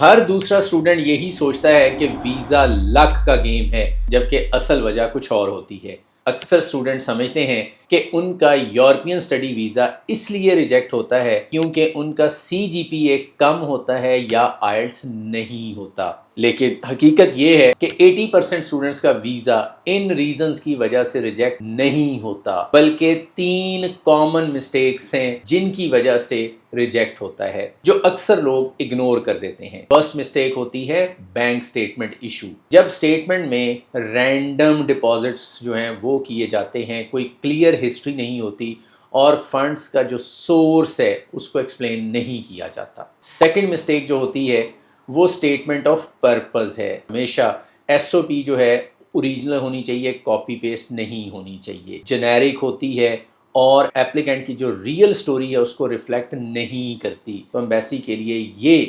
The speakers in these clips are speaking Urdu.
ہر دوسرا اسٹوڈنٹ یہی سوچتا ہے کہ ویزا لک کا گیم ہے، جبکہ اصل وجہ کچھ اور ہوتی ہے۔ اکثر اسٹوڈنٹ سمجھتے ہیں کہ ان کا یورپین اسٹڈی ویزا اس لیے ریجیکٹ ہوتا ہے کیونکہ ان کا CGPA کم ہوتا ہے یا آئلٹس نہیں ہوتا، لیکن حقیقت یہ ہے کہ 80% اسٹوڈنٹس کا ویزا ان ریزنز کی وجہ سے ریجیکٹ نہیں ہوتا، بلکہ 3 کامن مسٹیکس ہیں جن کی وجہ سے ریجیکٹ ہوتا ہے، جو اکثر لوگ اگنور کر دیتے ہیں۔ فرسٹ مسٹیک ہوتی ہے بینک سٹیٹمنٹ ایشو۔ جب سٹیٹمنٹ میں رینڈم ڈپازٹس جو ہیں وہ کیے جاتے ہیں، کوئی کلیئر ہسٹری نہیں ہوتی اور فنڈز کا جو سورس ہے اس کو ایکسپلین نہیں کیا جاتا۔ سیکنڈ مسٹیک جو ہوتی ہے وہ سٹیٹمنٹ آف پرپز ہے۔ ہمیشہ SOP جو ہے اوریجنل ہونی چاہیے، کاپی پیسٹ نہیں ہونی چاہیے، جنیرک ہوتی ہے اور ایپلیکنٹ کی جو ریئل سٹوری ہے اس کو ریفلیکٹ نہیں کرتی، تو ایمبیسی کے لیے یہ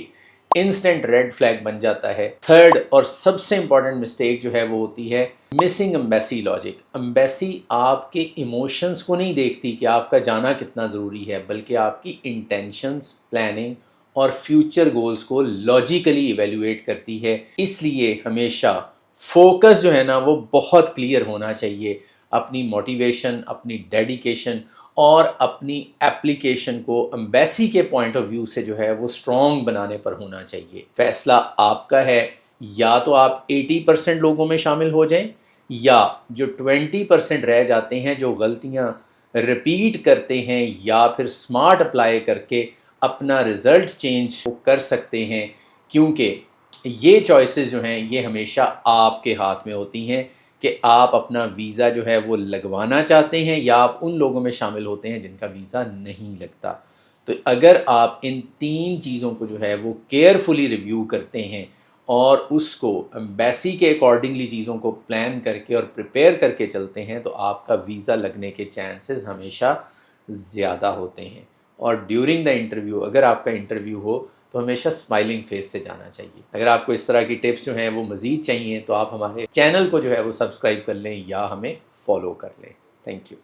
انسٹنٹ ریڈ فلیگ بن جاتا ہے۔ تھرڈ اور سب سے امپورٹنٹ مسٹیک جو ہے وہ ہوتی ہے مسنگ ایمبیسی لاجک۔ ایمبیسی آپ کے ایموشنز کو نہیں دیکھتی کہ آپ کا جانا کتنا ضروری ہے، بلکہ آپ کی انٹینشنز، پلاننگ اور فیوچر گولز کو لاجیکلی ایویلویٹ کرتی ہے۔ اس لیے ہمیشہ فوکس جو ہے نا وہ بہت کلیئر ہونا چاہیے، اپنی موٹیویشن، اپنی ڈیڈیکیشن اور اپنی ایپلیکیشن کو ایمبیسی کے پوائنٹ آف ویو سے جو ہے وہ اسٹرانگ بنانے پر ہونا چاہیے۔ فیصلہ آپ کا ہے، یا تو آپ 80% لوگوں میں شامل ہو جائیں، یا جو 20% رہ جاتے ہیں، جو غلطیاں رپیٹ کرتے ہیں یا پھر سمارٹ اپلائی کر کے اپنا رزلٹ چینج کر سکتے ہیں، کیونکہ یہ چوائسز جو ہیں یہ ہمیشہ آپ کے ہاتھ میں ہوتی ہیں کہ آپ اپنا ویزا جو ہے وہ لگوانا چاہتے ہیں یا آپ ان لوگوں میں شامل ہوتے ہیں جن کا ویزا نہیں لگتا۔ تو اگر آپ ان 3 چیزوں کو جو ہے وہ کیئرفلی ریویو کرتے ہیں اور اس کو ایمبیسی کے اکارڈنگلی چیزوں کو پلان کر کے اور پریپیئر کر کے چلتے ہیں، تو آپ کا ویزا لگنے کے چانسز ہمیشہ زیادہ ہوتے ہیں۔ اور ڈیورنگ دا انٹرویو، اگر آپ کا انٹرویو ہو تو ہمیشہ اسمائلنگ فیس سے جانا چاہیے۔ اگر آپ کو اس طرح کی ٹپس جو ہیں وہ مزید چاہیے تو آپ ہمارے چینل کو جو ہے وہ سبسکرائب کر لیں یا ہمیں فالو کر لیں۔ Thank you.